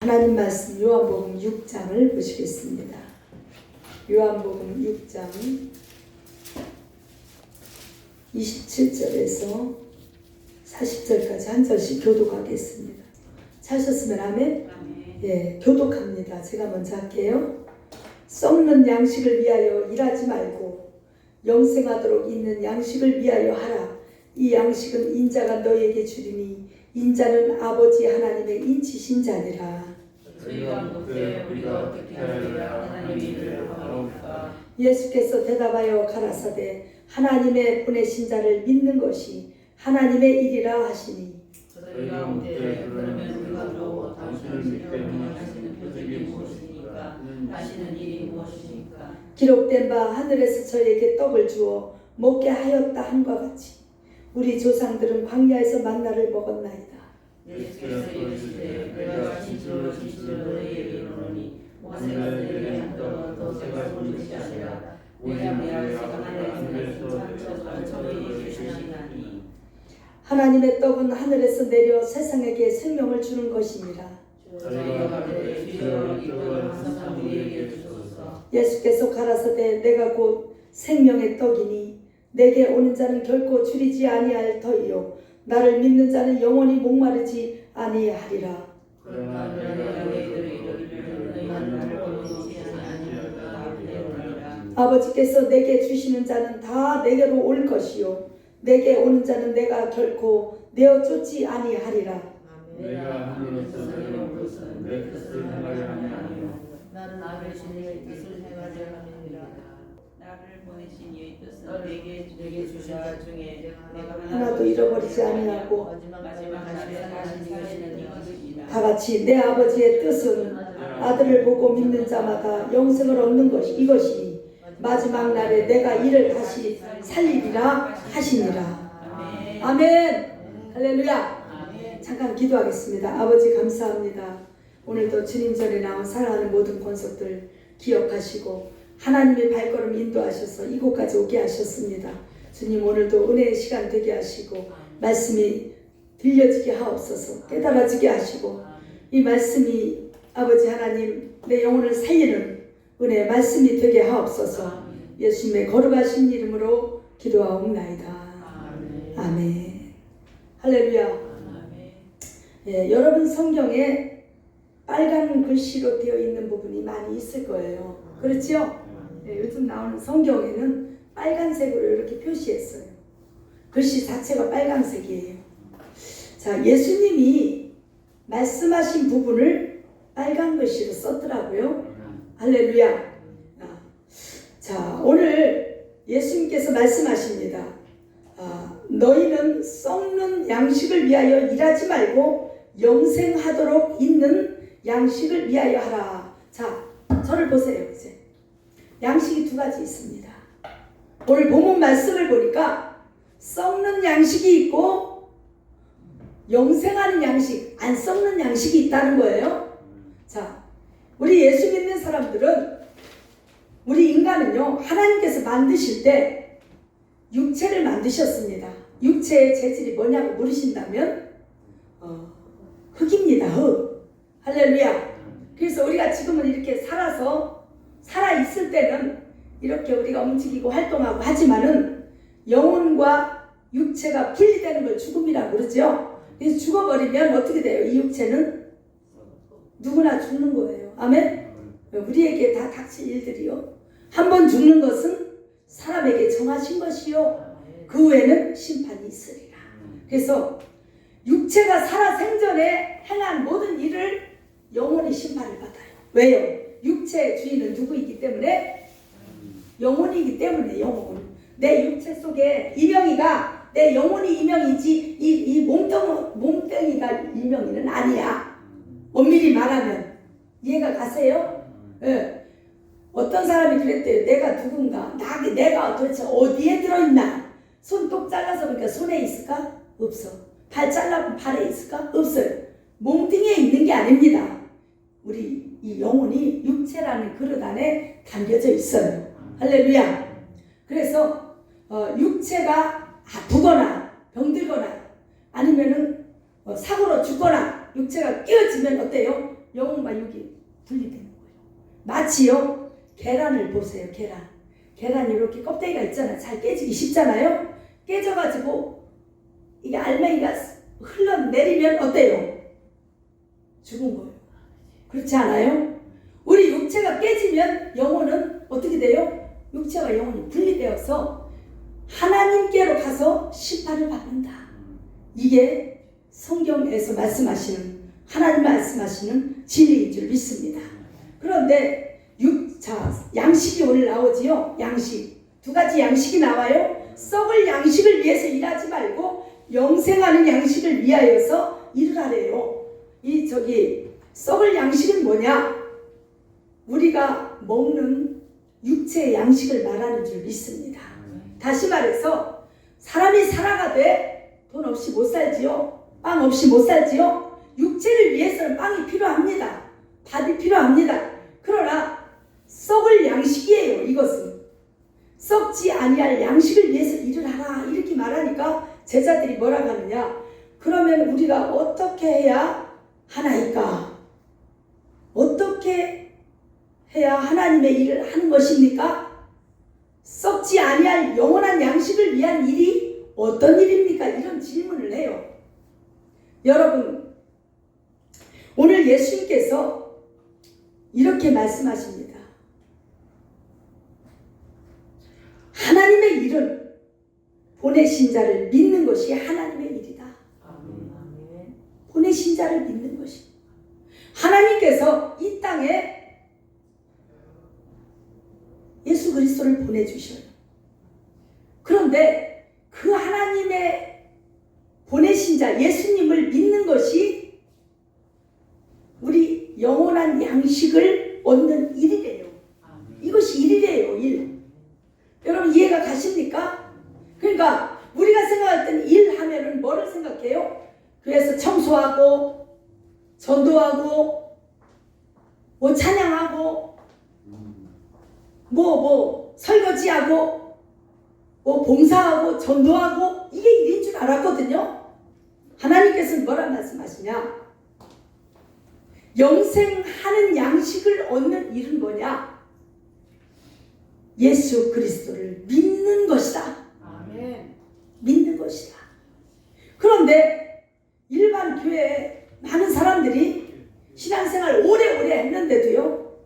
하나님 말씀 요한복음 6장을 보시겠습니다. 요한복음 6장 27절에서 40절까지 한 절씩 교독하겠습니다. 찾으셨으면 아멘? 예, 교독합니다. 제가 먼저 할게요. 썩는 양식을 위하여 일하지 말고 영생하도록 있는 양식을 위하여 하라. 이 양식은 인자가 너에게 주리니 인자는 아버지 하나님의 인치신 자니라. 우리가 어떻게 하여야 하나님의 일을 하옵까? 예수께서 대답하여 가라사대 하나님의 보내신 자를 믿는 것이 하나님의 일이라 하시니. 저희가 묻되 그러면 우리가 또 당신을 믿게 하시는 표적이 무엇이니까? 하시는 일이 무엇이니까? 기록된 바 하늘에서 저에게 떡을 주어 먹게 하였다 함과 같이 우리 조상들은 광야에서 만나를 먹었나이다. 예수께서 이르시되 내가 진실로 너희에게 이르노니 모세가 너희에게 한 떡은 더 새로운 것이 아니라 왜냐하면 하늘에서 저희에게 주시나니. 하나님의 떡은 하늘에서 내려 세상에게 생명을 주는 것이니라. 저희가 가되 주여 이 떡을 항상 우리에게 주소서. 예수께서 가라사대 내가 곧 생명의 떡이니 내게 오는 자는 결코 줄이지 아니할 터이요 나를 믿는 자는 영원히 목마르지 아니하리라. 그러나 내가 너희들을 이르기를 너희는 나를 보내시지 아니하리라. 아버지께서 내게 주시는 자는 다 내게로 올 것이요 내게 오는 자는 내가 결코 내어 쫓지 아니하리라. 내가 하늘에서 내려온 것은 내 뜻을 행하려 함이 아니요 나는 아버지의 뜻을 행하려 함이니라. 나를 보내신 이의 뜻은 내게 주신 자 중에 내가 하나도 잃어버리지 아니하고 마지막 날에 살리시는 이것이니라. 다 같이 내 아버지의 뜻은 아들을 보고 믿는 자마다 영생을 얻는 것이 이것이니 마지막 날에 내가 이를 다시 살리리라 하시니라. 아멘. 할렐루야. 잠깐 기도하겠습니다. 아버지 감사합니다. 오늘도 주님 전에 나온 사랑하는 모든 권속들 기억하시고 하나님의 발걸음 인도하셔서 이곳까지 오게 하셨습니다. 주님 오늘도 은혜의 시간 되게 하시고 말씀이 들려지게 하옵소서. 깨달아지게 하시고 이 말씀이 아버지 하나님 내 영혼을 살리는 은혜의 말씀이 되게 하옵소서. 예수님의 거룩하신 이름으로 기도하옵나이다. 아멘. 할렐루야. 예, 여러분 성경에 빨간 글씨로 되어 있는 부분이 많이 있을 거예요. 그렇죠? 예, 요즘 나오는 성경에는 빨간색으로 이렇게 표시했어요. 글씨 자체가 빨간색이에요. 자, 예수님이 말씀하신 부분을 빨간 글씨로 썼더라고요. 할렐루야. 자, 오늘 예수님께서 말씀하십니다. 너희는 썩는 양식을 위하여 일하지 말고 영생하도록 있는 양식을 위하여 하라. 자, 저를 보세요. 이제 양식이 두 가지 있습니다. 오늘 본문 말씀을 보니까 썩는 양식이 있고 영생하는 양식, 안 썩는 양식이 있다는 거예요. 자, 우리 예수 믿는 사람들은 우리 인간은요 하나님께서 만드실 때 육체를 만드셨습니다. 육체의 재질이 뭐냐고 물으신다면 흙입니다. 흙. 할렐루야. 그래서 우리가 지금은 이렇게 살아있을 때는 이렇게 우리가 움직이고 활동하고 하지만은 영혼과 육체가 분리되는 걸 죽음이라고 그러죠. 그래서 죽어버리면 어떻게 돼요? 이 육체는 누구나 죽는 거예요. 아멘? 우리에게 다 닥칠 일들이요. 한 번 죽는 것은 사람에게 정하신 것이요. 그 후에는 심판이 있으리라. 그래서 육체가 살아 생전에 행한 모든 일을 영혼이 심판을 받아요. 왜요? 육체의 주인은 누구이기 때문에? 영혼이기 때문에 영혼. 내 육체 속에 이명이가 내 영혼이 이명이지 이 몸뚱이가 이명이는 아니야. 엄밀히 말하면 이해가 가세요? 예. 어떤 사람이 그랬대요. 내가 누군가? 내가 도대체 어디에 들어있나? 손톱 잘라서 보니까 손에 있을까? 없어. 발 잘라보면 발에 있을까? 없어요. 몸뚱이에 있는 게 아닙니다. 우리 이 영혼이 육체라는 그릇 안에 담겨져 있어요. 할렐루야. 그래서 육체가 아프거나 병들거나 아니면은 사고로 죽거나 육체가 깨어지면 어때요? 영혼과 육이 분리되는 거예요. 마치요 계란을 보세요. 계란이 이렇게 껍데기가 있잖아요. 잘 깨지기 쉽잖아요. 깨져가지고 이게 알맹이가 흘러내리면 어때요? 죽은 거예요. 그렇지 않아요? 우리 육체가 깨지면 영혼은 어떻게 돼요? 육체와 영혼이 분리되어서 하나님께로 가서 심판을 받는다. 이게 성경에서 말씀하시는, 하나님 말씀하시는 진리인 줄 믿습니다. 그런데 양식이 오늘 나오지요. 양식. 두 가지 양식이 나와요. 썩을 양식을 위해서 일하지 말고 영생하는 양식을 위하여서 일을 하래요. 썩을 양식은 뭐냐? 우리가 먹는 육체의 양식을 말하는 줄 믿습니다. 다시 말해서 사람이 살아가되 돈 없이 못 살지요. 빵 없이 못 살지요. 육체를 위해서는 빵이 필요합니다. 밥이 필요합니다. 그러나 썩을 양식이에요. 이것은 썩지 아니할 양식을 위해서 일을 하라 이렇게 말하니까 제자들이 뭐라고 하느냐? 그러면 우리가 어떻게 해야 하나이까? 어떻게 해야 하나님의 일을 하는 것입니까? 썩지 아니할 영원한 양식을 위한 일이 어떤 일입니까? 이런 질문을 해요. 여러분, 오늘 예수님께서 이렇게 말씀하십니다. 하나님의 일은 보내신 자를 믿는 것이 하나님의 일이다. 보내신 자를 믿는 것이. 하나님께서 이 땅에 예수 그리스도를 보내주셔요. 그런데 그 하나님의 보내신 자 예수님을 믿는 것이 우리 영원한 양식을 얻는 일이래요. 이것이 일이래요. 일. 여러분 이해가 가십니까? 그러니까 우리가 생각할 때는 일 하면은 뭐를 생각해요? 그래서 청소하고 전도하고 뭐 찬양하고 뭐 설거지하고 뭐 봉사하고 전도하고 이게 일인 줄 알았거든요. 하나님께서는 뭐라 말씀하시냐? 영생하는 양식을 얻는 일은 뭐냐? 예수 그리스도를 믿는 것이다. 아멘. 믿는 것이다. 그런데 일반 교회에 많은 사람들이 신앙생활 오래오래 했는데도요,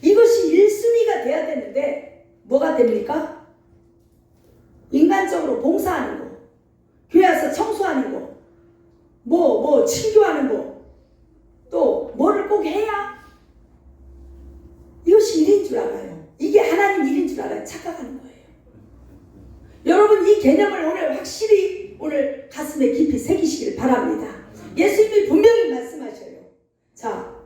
이것이 1순위가 돼야 되는데 뭐가 됩니까? 인간적으로 봉사하는 거, 교회 와서 청소하는 거, 뭐 친교하는 거, 또 뭐를 꼭 해야 이것이 일인 줄 알아요. 이게 하나님 일인 줄 알아요. 착각하는 거예요. 여러분 이 개념을 오늘 확실히 오늘 가슴에 깊이 새기시길 바랍니다. 예수님이 분명히 말씀하셔요. 자,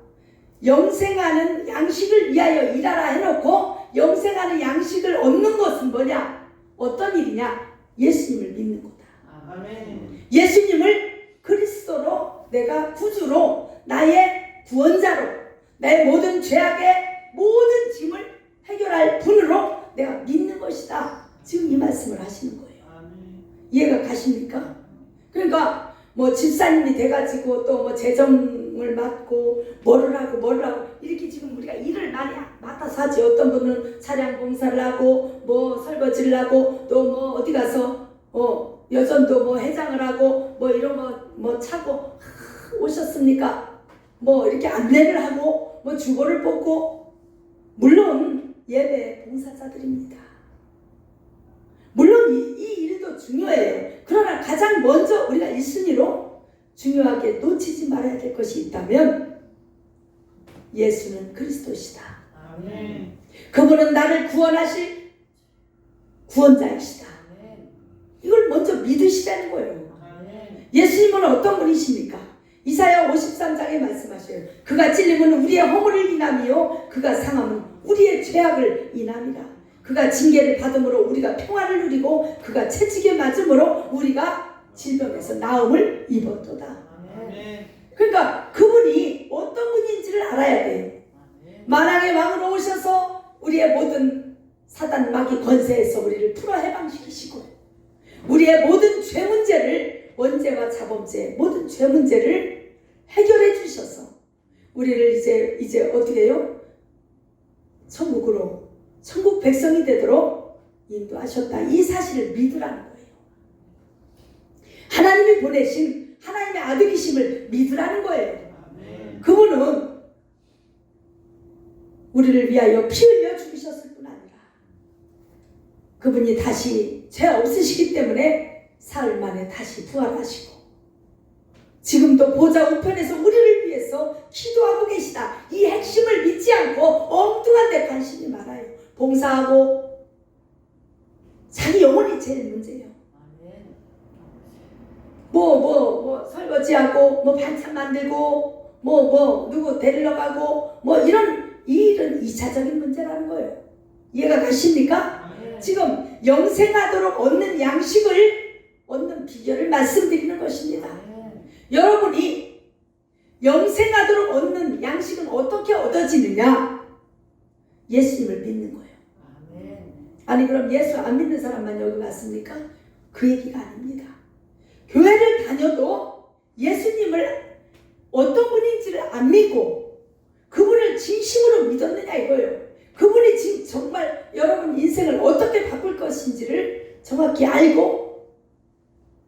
영생하는 양식을 위하여 일하라 해놓고 영생하는 양식을 얻는 것은 뭐냐? 어떤 일이냐? 예수님을 믿는 거다. 아멘. 예수님을 그리스도로 내가 구주로 나의 구원자로 나의 모든 죄악의 모든 짐을 해결할 분으로 내가 믿는 것이다. 지금 이 말씀을 하시는 거예요. 이해가 가십니까? 그러니까 뭐 집사님이 돼가지고 또 뭐 재정을 맡고 뭐를 하고 이렇게 지금 우리가 일을 많이 맡아서 하지. 어떤 분은 차량 공사를 하고 뭐 설거지를 하고 또 뭐 어디 가서 여전도 뭐 해장을 하고 뭐 이런 거 뭐 차고 오셨습니까? 뭐 이렇게 안내를 하고 뭐 주보를 뽑고, 물론 예배 봉사자들입니다. 물론 이 일도 중요해요. 그러나 가장 먼저 우리가 1순위로 중요하게 놓치지 말아야 될 것이 있다면 예수는 그리스도시다. 아멘. 그분은 나를 구원하실 구원자이시다. 이걸 먼저 믿으시라는 거예요. 예수님은 어떤 분이십니까? 이사야 53장에 말씀하셔요. 그가 찔림은 우리의 허물을 인함이요 그가 상함은 우리의 죄악을 인함이라. 그가 징계를 받음으로 우리가 평안을 누리고 그가 채찍에 맞음으로 우리가 질병에서 나음을 입었도다. 그러니까 그분이 어떤 분인지를 알아야 돼요. 만왕의 왕으로 오셔서 우리의 모든 사단 마귀 권세에서 우리를 풀어 해방시키시고 우리의 모든 죄 문제를, 원죄와 자범죄 모든 죄 문제를 해결해 주셔서 우리를 이제 어떻게 해요? 천국으로, 천국 백성이 되도록 인도하셨다. 이 사실을 믿으라는 거예요. 하나님이 보내신 하나님의 아들이심을 믿으라는 거예요. 그분은 우리를 위하여 피 흘려 죽으셨을 뿐 아니라 그분이 다시 죄 없으시기 때문에 사흘 만에 다시 부활하시고 지금도 보좌 우편에서 우리를 위해서 기도하고 계시다. 이 핵심을 믿지 않고 엉뚱한 데 관심이 많아요. 봉사하고 자기 영혼이 제일 문제예요. 뭐 설거지하고 뭐 반찬 만들고 누구 데리러 가고 이런 일은 2차적인 문제라는 거예요. 이해가 가십니까? 지금 영생하도록 얻는 양식을 얻는 비결을 말씀드리는 것입니다. 여러분이 영생하도록 얻는 양식은 어떻게 얻어지느냐? 예수님을 믿는 거예요. 아니 그럼 예수 안 믿는 사람만 여기 왔습니까? 그 얘기가 아닙니다. 교회를 다녀도 예수님을 어떤 분인지를 안 믿고 그분을 진심으로 믿었느냐 이거예요. 그분이 지금 정말 여러분 인생을 어떻게 바꿀 것인지를 정확히 알고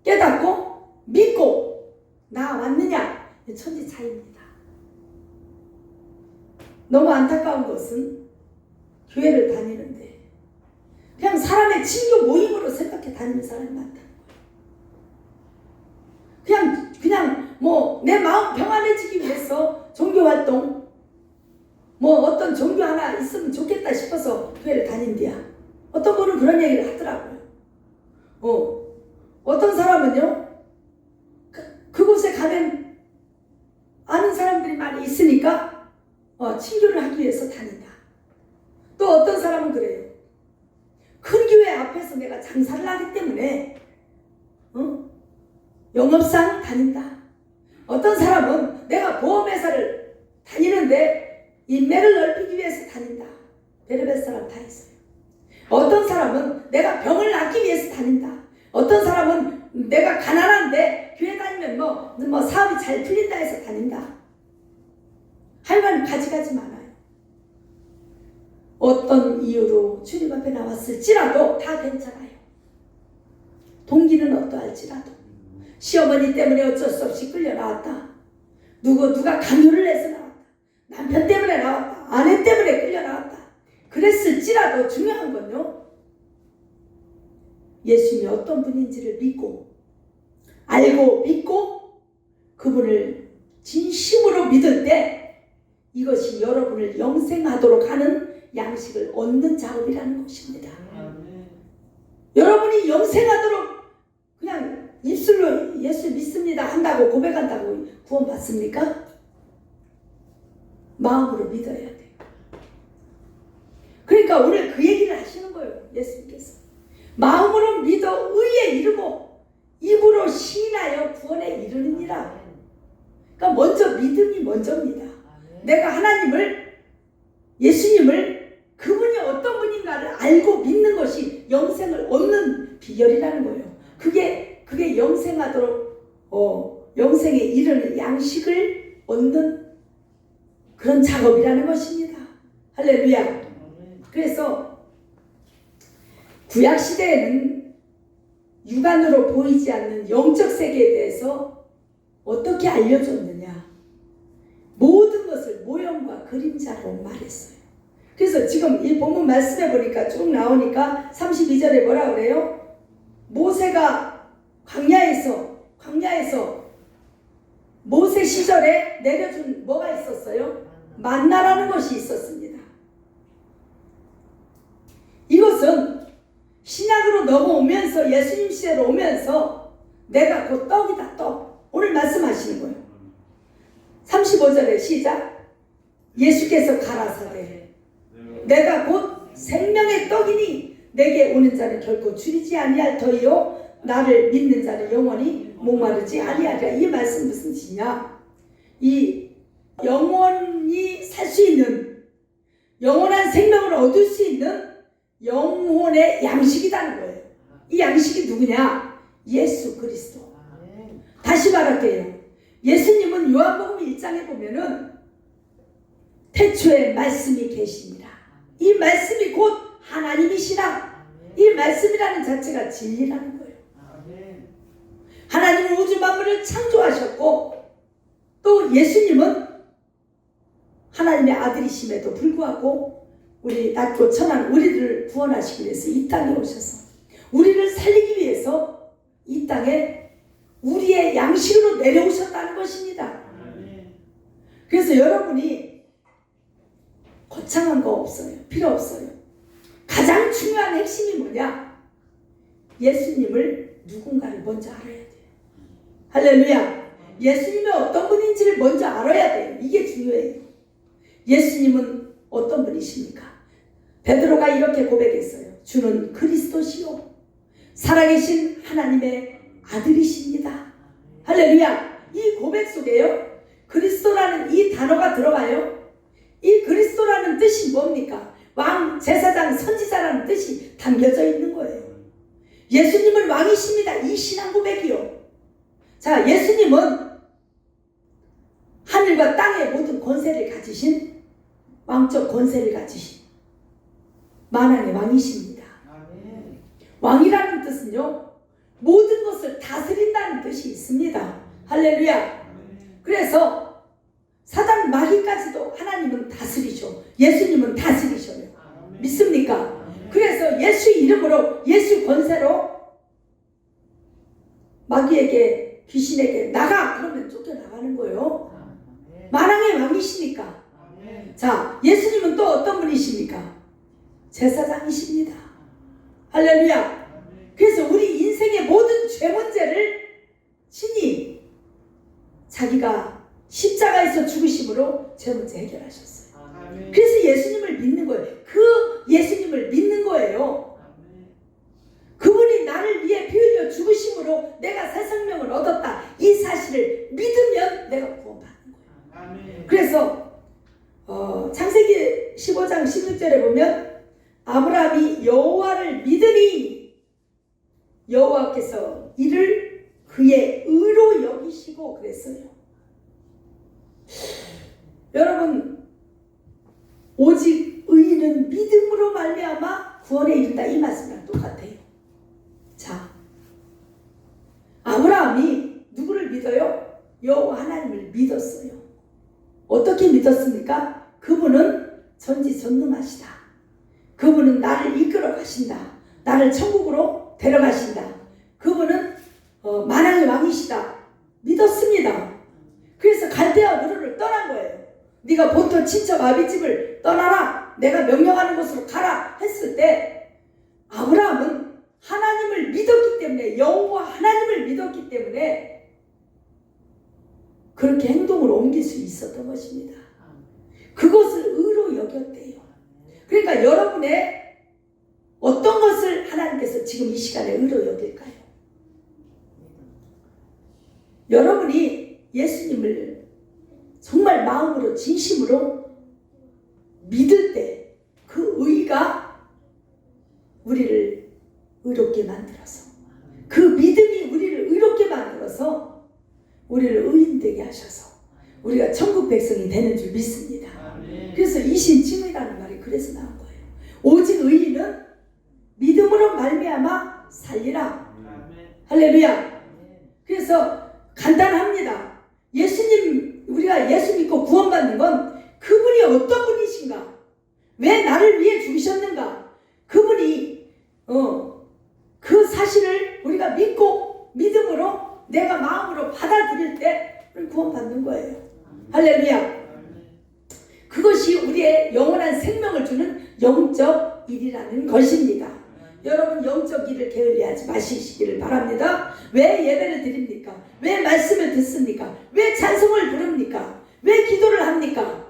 깨닫고 믿고 나왔느냐, 천지 차이입니다. 너무 안타까운 것은 교회를 다니는데 그냥 사람의 친교 모임으로 생각해 다니는 사람이 많다는 거예요. 그냥 내 마음 평안해지기 위해서 종교활동 어떤 종교 하나 있으면 좋겠다 싶어서 교회를 다닌디야. 어떤 분은 그런 얘기를 하더라고요. 어떤 사람은요 그곳에 가면 아는 사람들이 많이 있으니까 친교를 하기 위해서 다닌다. 또 어떤 사람은 그래요. 큰 교회 앞에서 내가 장사를 하기 때문에 영업상 다닌다. 어떤 사람은 내가 보험회사를 다니는데 인맥을 넓히기 위해서 다닌다. 별의별 사람 다 있어요. 어떤 사람은 내가 병을 낫기 위해서 다닌다. 어떤 사람은 내가 가난한데 교회 다니면 사업이 잘 풀린다 해서 다닌다. 하여간 가지가지 많아요. 어떤 이유로 주님 앞에 나왔을지라도 다 괜찮아요. 동기는 어떠할지라도 시어머니 때문에 어쩔 수 없이 끌려 나왔다. 누가 강요를 해서 나왔다. 남편 때문에 나왔다. 아내 때문에 끌려 나왔다. 그랬을지라도 중요한 건요. 예수님이 어떤 분인지를 믿고 알고 믿고 그분을 진심으로 믿을 때 이것이 여러분을 영생하도록 하는 양식을 얻는 작업이라는 것입니다. 여러분이 영생하도록 그냥 입술로 예수 믿습니다 한다고 고백한다고 구원받습니까? 마음으로 믿어야 돼요. 그러니까 오늘 그 얘기를 하시는 거예요. 예수님께서 마음으로 믿어 의에 이르고 입으로 시인하여 구원에 이르느니라. 그러니까 먼저 믿음이 먼저입니다. 내가 하나님을 예수님을 그분이 어떤 분인가를 알고 믿는 것이 영생을 얻는 비결이라는 거예요. 그게 영생하도록 영생에 이르는 양식을 얻는 그런 작업이라는 것입니다. 할렐루야. 그래서 구약 시대에는 육안으로 보이지 않는 영적 세계에 대해서 어떻게 알려줬느냐? 모든 것을 모형과 그림자로 말했어요. 그래서 지금 이 본문 말씀해 보니까 쭉 나오니까 32절에 뭐라 그래요? 모세가 광야에서 모세 시절에 내려준 뭐가 있었어요? 만나라는 것이 있었습니다. 이것은 신약으로 넘어오면서 예수님 시대로 오면서 내가 곧 떡이다 떡. 오늘 말씀하시는 거예요. 35절에 시작. 예수께서 가라사대 내가 곧 생명의 떡이니 내게 오는 자는 결코 줄이지 아니할 터이요 나를 믿는 자는 영원히 목마르지 아니하리라. 이 말씀 무슨 뜻이냐? 이 영원히 살 수 있는 영원한 생명을 얻을 수 있는 영혼의 양식이라는 거예요. 이 양식이 누구냐? 예수 그리스도. 다시 말할게요. 예수님은 요한복음 1장에 보면은 태초에 말씀이 계시니라. 이 말씀이 곧 하나님이시라. 이 말씀이라는 자체가 진리라는 거예요. 하나님은 우주 만물을 창조하셨고 또 예수님은 하나님의 아들이심에도 불구하고 우리 낮고 천한 우리를 구원하시기 위해서 이 땅에 오셔서 우리를 살리기 위해서 이 땅에 우리의 양식으로 내려오셨다는 것입니다. 그래서 여러분이 거창한 거 없어요. 필요 없어요. 가장 중요한 핵심이 뭐냐? 예수님을 누군가를 먼저 알아야 돼요. 할렐루야. 예수님이 어떤 분인지를 먼저 알아야 돼요. 이게 중요해요. 예수님은 어떤 분이십니까? 베드로가 이렇게 고백했어요. 주는 그리스도시요 살아계신 하나님의 아들이십니다. 할렐루야. 이 고백 속에요 그리스도라는 이 단어가 들어가요. 이 그리스도라는 뜻이 뭡니까? 왕, 제사장, 선지자라는 뜻이 담겨져 있는 거예요. 예수님은 왕이십니다. 이 신앙 고백이요. 자, 예수님은 하늘과 땅의 모든 권세를 가지신 왕적 권세를 가지신 만왕의 왕이십니다. 왕이라는 뜻은요 모든 것을 다스린다는 뜻이 있습니다. 할렐루야. 그래서 사단 마귀까지도 하나님은 다스리셔. 예수님은 다스리셔요. 믿습니까? 그래서 예수 이름으로 예수 권세로 마귀에게 귀신에게 나가 그러면 쫓겨나가는 거예요. 만왕의 왕이시니까. 자, 예수님은 또 어떤 분이십니까? 제사장이십니다. 할렐루야. 그래서 우리 인생의 모든 죄 문제를 친히 자기가 십자가에서 죽으심으로 죄 문제 해결하셨어요. 그래서 예수님을 믿는 거예요. 그 예수님을 믿는 거예요. 그분이 나를 위해 피 흘려 죽으심으로 내가 새 생명을 얻었다. 이 사실을 믿으면 내가 구원받는 거예요. 그래서 창세기 15장 16절에 보면 아브라함이 여호와를 믿으니 여호와께서 이를 그의 의로 여기시고 그랬어요. 여러분, 오직 의인은 믿음으로 말미암아 구원에 이른다. 이 말씀이랑 똑같아요. 자, 아브라함이 누구를 믿어요? 여호와 하나님을 믿었어요. 어떻게 믿었습니까? 그분은 전지전능하시다. 그분은 나를 이끌어 가신다. 나를 천국으로 데려가신다. 그분은 만왕의 왕이시다. 믿었습니다. 그래서 갈대아 우르를 떠난 거예요. 네가 본토 친척 아비집을 떠나라. 내가 명령하는 곳으로 가라 했을 때 아브라함은 하나님을 믿었기 때문에 여호와 하나님을 믿었기 때문에 그렇게 행동을 옮길 수 있었던 것입니다. 그것을 의로 여겼대요. 그러니까 여러분의 어떤 것을 하나님께서 지금 이 시간에 의로 여길까요? 여러분이 예수님을 정말 마음으로 진심으로 믿을 때 그 의가 우리를 의롭게 만들어서 그 믿음이 우리를 의롭게 만들어서 우리를 의인되게 하셔서 우리가 천국 백성이 되는 줄 믿습니다. 그래서 이신칭의라는 말이 그래서 나온 거예요. 오직 의인은 믿음으로 말미암아 살리라. 할렐루야. 그래서 간단합니다. 예수님, 우리가 예수 믿고 구원받는 건 그분이 어떤 분이신가? 왜 나를 위해 죽으셨는가? 그분이 그 사실을 우리가 믿고 믿음으로 내가 마음으로 받아들일 때 구원받는 거예요. 할렐루야. 그것이 우리의 영원한 생명을 주는 영적 일이라는 것입니다. 여러분, 영적 일을 게을리하지 마시기를 바랍니다. 왜 예배를 드립니까? 왜 말씀을 듣습니까? 왜 찬송을 부릅니까? 왜 기도를 합니까?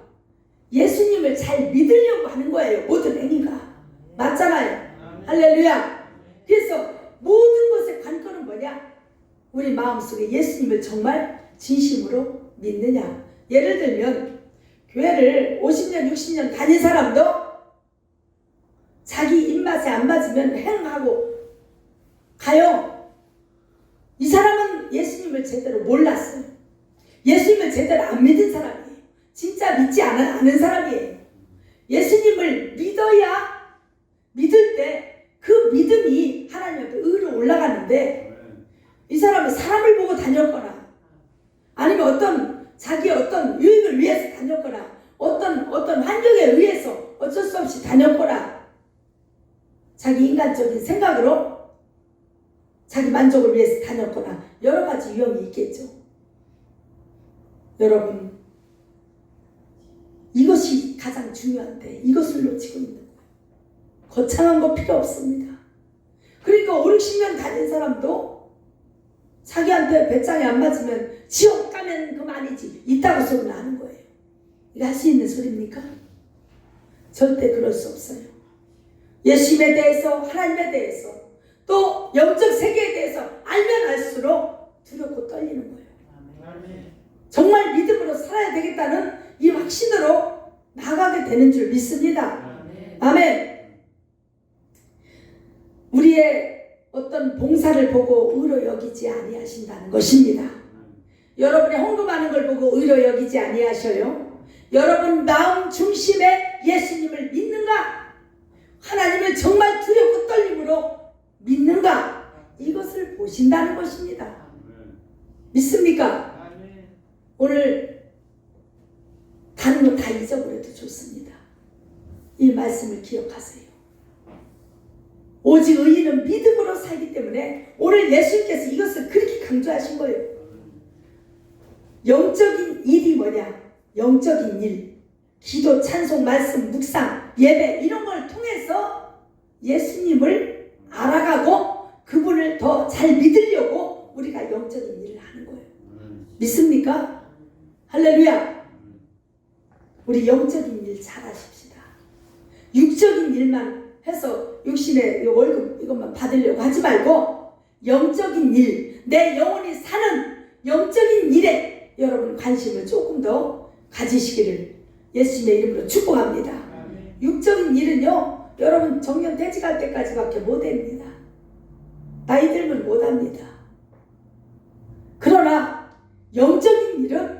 예수님을 잘 믿으려고 하는 거예요. 모든 행위가. 맞잖아요. 할렐루야. 그래서 모든 것의 관건은 뭐냐? 우리 마음속에 예수님을 정말 진심으로 믿느냐. 예를 들면 교회를 50년 60년 다닌 사람도 자기 입맛에 안 맞으면 행하고 가요. 이 사람은 예수님을 제대로 몰랐어요. 예수님을 제대로 안 믿은 사람이에요. 진짜 믿지 않은 사람이에요. 예수님을 믿을 때 그 믿음이 하나님 앞에 의로 올라가는데, 이 사람은 사람을 보고 다녔거나 아니면 자기의 어떤 유익을 위해서 다녔거나 어떤 환경에 의해서 어쩔 수 없이 다녔거나 자기 인간적인 생각으로 자기 만족을 위해서 다녔거나 여러 가지 유형이 있겠죠. 여러분, 이것이 가장 중요한데 이것을 놓치고 있는 거예요. 거창한 거 필요 없습니다. 그러니까 5, 60년 다닌 사람도 자기한테 배짱이 안 맞으면 지옥 가면 그만이지 있다고 소리는 하는 거예요. 이거 할 수 있는 소리입니까? 절대 그럴 수 없어요. 예수님에 대해서, 하나님에 대해서, 또 영적 세계에 대해서 알면 알수록 두렵고 떨리는 거예요. 정말 믿음으로 살아야 되겠다는 이 확신으로 나아가게 되는 줄 믿습니다. 아멘. 우리의 어떤 봉사를 보고 의로 여기지 아니하신다는 것입니다. 여러분의 헌금하는 걸 보고 의로 여기지 아니하셔요. 여러분 마음 중심에 예수님을 믿는가? 하나님을 정말 두렵고 떨림으로 믿는가? 이것을 보신다는 것입니다. 믿습니까? 오늘 다른 거 다 잊어버려도 좋습니다. 이 말씀을 기억하세요. 오직 의인은 믿음으로 살기 때문에 오늘 예수님께서 이것을 그렇게 강조하신 거예요. 영적인 일이 뭐냐? 영적인 일, 기도, 찬송, 말씀, 묵상, 예배 이런 걸 통해서 예수님을 알아가고 그분을 더 잘 믿으려고 우리가 영적인 일을 하는 거예요. 믿습니까? 할렐루야. 우리 영적인 일 잘하십시다. 육적인 일만 해서 육신의 월급 이것만 받으려고 하지 말고 영적인 일, 내 영혼이 사는 영적인 일에 여러분 관심을 조금 더 가지시기를 예수님의 이름으로 축복합니다. 육적인 일은요, 여러분 정년 퇴직할 때까지밖에 못합니다. 나이 들면 못합니다. 그러나 영적인 일은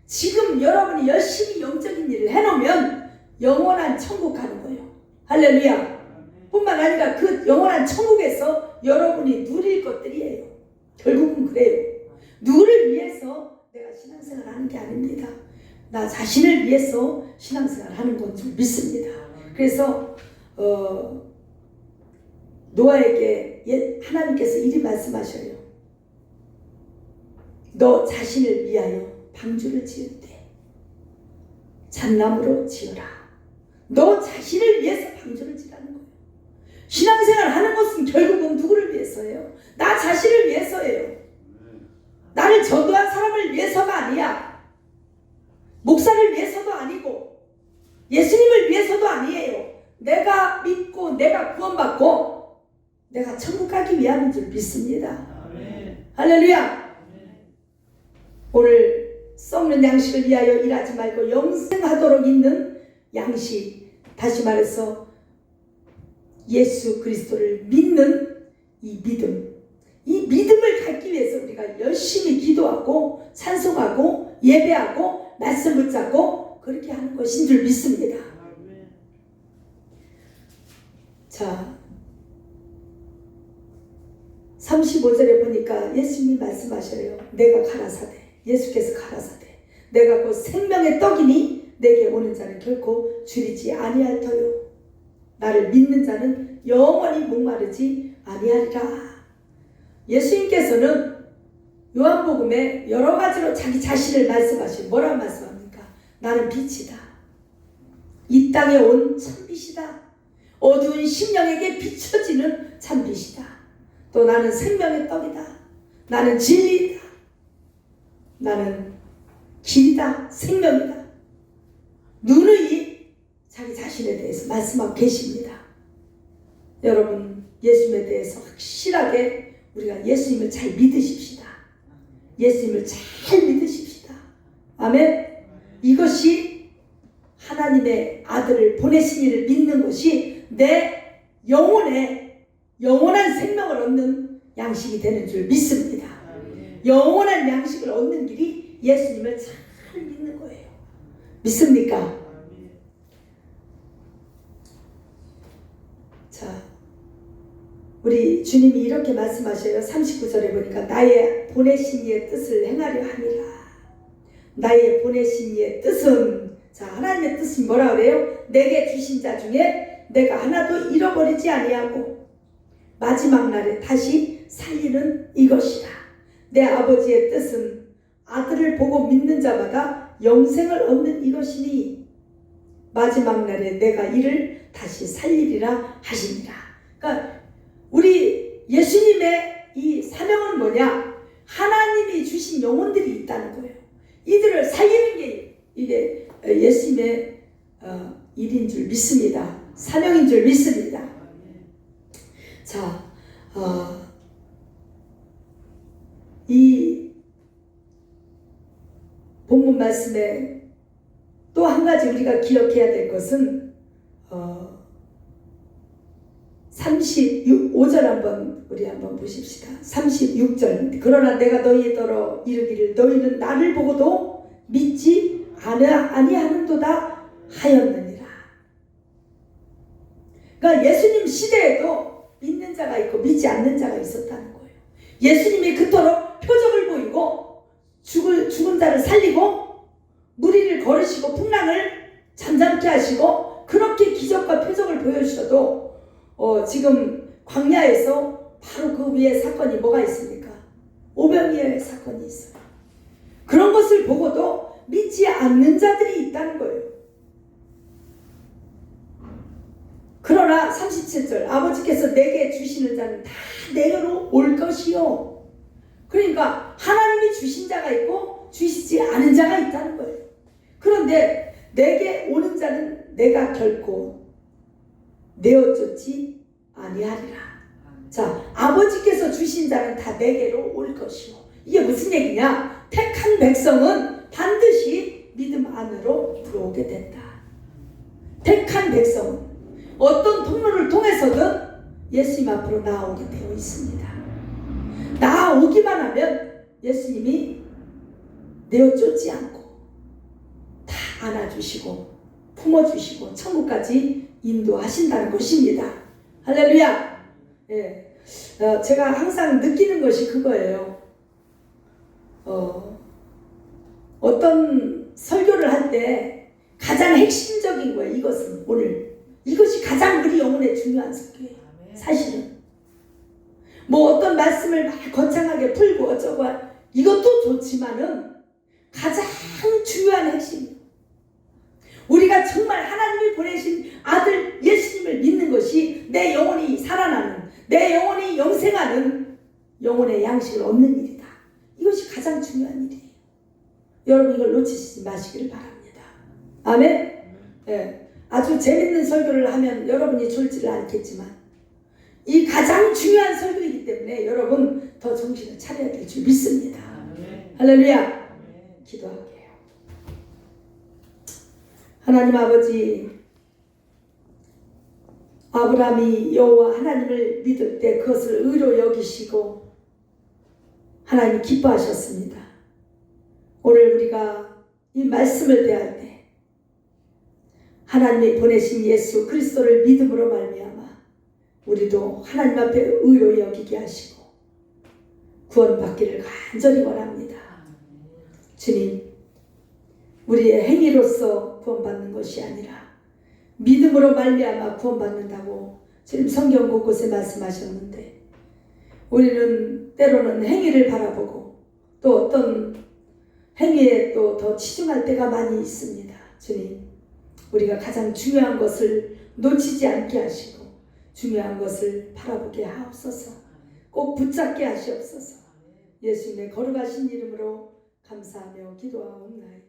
지금 여러분이 열심히 영적인 일을 해놓으면 영원한 천국 가는 거예요. 할렐루야. 뿐만 아니라 그 영원한 천국에서 여러분이 누릴 것들이에요. 결국은 그래요. 누구를 위해서 내가 신앙생활 하는 게 아닙니다. 나 자신을 위해서 신앙생활 하는 건 좀 믿습니다. 그래서 노아에게 하나님께서 이리 말씀하셔요. 너 자신을 위하여 방주를 지을 때 잣나무로 지어라. 너 자신을 위해서 방주를 지라는 거예요. 신앙생활 하는 것은 결국은 누구를 위해서예요? 나 자신을 위해서예요. 나를 전도한 사람을 위해서가 아니야. 목사를 위해서도 아니고 예수님을 위해서도 아니에요. 내가 믿고 내가 구원받고 내가 천국 가기 위함인 줄 믿습니다. 할렐루야. 오늘 썩는 양식을 위하여 일하지 말고 영생하도록 있는 양식, 다시 말해서 예수 그리스도를 믿는 이 믿음을 갖기 위해서 우리가 열심히 기도하고 찬송하고 예배하고 말씀 붙잡고 그렇게 하는 것인 줄 믿습니다. 자, 35절에 보니까 예수님이 말씀하셔요. 내가 가라사대, 예수께서 가라사대, 내가 곧 생명의 떡이니 내게 오는 자는 결코 줄이지 아니할 터요. 나를 믿는 자는 영원히 목마르지 아니하리라. 예수님께서는 요한복음에 여러 가지로 자기 자신을 말씀하시고 뭐라고 말씀합니까? 나는 빛이다. 이 땅에 온 참빛이다. 어두운 심령에게 비춰지는 참빛이다. 또 나는 생명의 떡이다. 나는 진리이다. 나는 길이다. 생명이다. 누누이 자기 자신에 대해서 말씀하고 계십니다. 여러분, 예수님에 대해서 확실하게 우리가 예수님을 잘 믿으십시다. 예수님을 잘 믿으십시다. 아멘. 이것이 하나님의 아들을 보내신 이를 믿는 것이 내 영혼에 영원한 생명을 얻는 양식이 되는 줄 믿습니다. 영원한 양식을 얻는 길이 예수님을 잘 믿는 거예요. 믿습니까? 자, 우리 주님이 이렇게 말씀하셔요. 39절에 보니까 나의 보내신 이의 뜻을 행하려 함이라. 나의 보내신 이의 뜻은, 자, 하나님의 뜻은 뭐라 그래요? 내게 주신 자 중에 내가 하나도 잃어버리지 아니하고 마지막 날에 다시 살리는 이것이라. 내 아버지의 뜻은 아들을 보고 믿는 자마다 영생을 얻는 이것이니 마지막 날에 내가 이를 다시 살리리라 하시니라. 그러니까 우리 예수님의 이 사명은 뭐냐? 하나님이 주신 영혼들이 있다는 거예요. 이들을 살리는 게 이게 예수님의 일인 줄 믿습니다. 사명인 줄 믿습니다. 자, 이 본문 말씀에 또 한 가지 우리가 기억해야 될 것은 36절 한번 우리 한번 보십시다. 36절. 그러나 내가 너희더러 이르기를 너희는 나를 보고도 믿지 아니하는도다 하였느니라. 그러니까 예수님 시대에도 믿는 자가 있고 믿지 않는 자가 있었다는 거예요. 예수님이 그토록 표적을 보이고 죽은 자를 살리고 무리를 걸으시고 풍랑을 잠잠케 하시고 그렇게 기적과 표적을 보여주셔도 지금 광야에서 바로 그 위에 사건이 뭐가 있습니까? 오병이어의 사건이 있어요. 그런 것을 보고도 믿지 않는 자들이 있다는 거예요. 그러나 37절 아버지께서 내게 주시는 자는 다 내게로 올 것이요. 그러니까 하나님이 주신 자가 있고 주시지 않은 자가 있다는 거예요. 그런데 내게 오는 자는 내가 결코 내어쫓지 아니하리라. 자, 아버지께서 주신 자는 다 내게로 올 것이요. 이게 무슨 얘기냐? 택한 백성은 반드시 믿음 안으로 들어오게 된다. 택한 백성은 어떤 통로를 통해서든 예수님 앞으로 나아오게 되어 있습니다. 나아오기만 하면 예수님이 내어쫓지 않고 다 안아주시고 품어주시고 천국까지 인도하신다는 것입니다. 할렐루야. 예. 제가 항상 느끼는 것이 그거예요. 어떤 설교를 할 때 가장 핵심적인 거예요. 이것은 오늘 이것이 가장 우리 영혼에 중요한 설교예요. 사실은 뭐 어떤 말씀을 막 거창하게 풀고 어쩌고 이것도 좋지만은 가장 중요한 핵심, 우리가 정말 하나님이 보내신 아들 예수님을 믿는 것이 내 영혼이 살아나는, 내 영혼이 영생하는 영혼의 양식을 얻는 일이다. 이것이 가장 중요한 일이에요. 여러분 이걸 놓치지 마시기를 바랍니다. 아멘. 네. 아주 재밌는 설교를 하면 여러분이 졸지를 않겠지만 이 가장 중요한 설교이기 때문에 여러분 더 정신을 차려야 될 줄 믿습니다. 할렐루야. 기도할게요. 하나님 아버지, 아브라함이 여호와 하나님을 믿을 때 그것을 의로 여기시고 하나님이 기뻐하셨습니다. 오늘 우리가 이 말씀을 대할 때 하나님이 보내신 예수 그리스도를 믿음으로 말미암아 우리도 하나님 앞에 의로 여기게 하시고 구원받기를 간절히 원합니다. 주님, 우리의 행위로서 구원받는 것이 아니라 믿음으로 말미암아 구원받는다고 지금 성경 곳곳에 말씀하셨는데 우리는 때로는 행위를 바라보고 또 어떤 행위에 또 더 치중할 때가 많이 있습니다. 주님, 우리가 가장 중요한 것을 놓치지 않게 하시고 중요한 것을 바라보게 하옵소서. 꼭 붙잡게 하시옵소서. 예수님의 거룩하신 이름으로 감사하며 기도하옵나이다.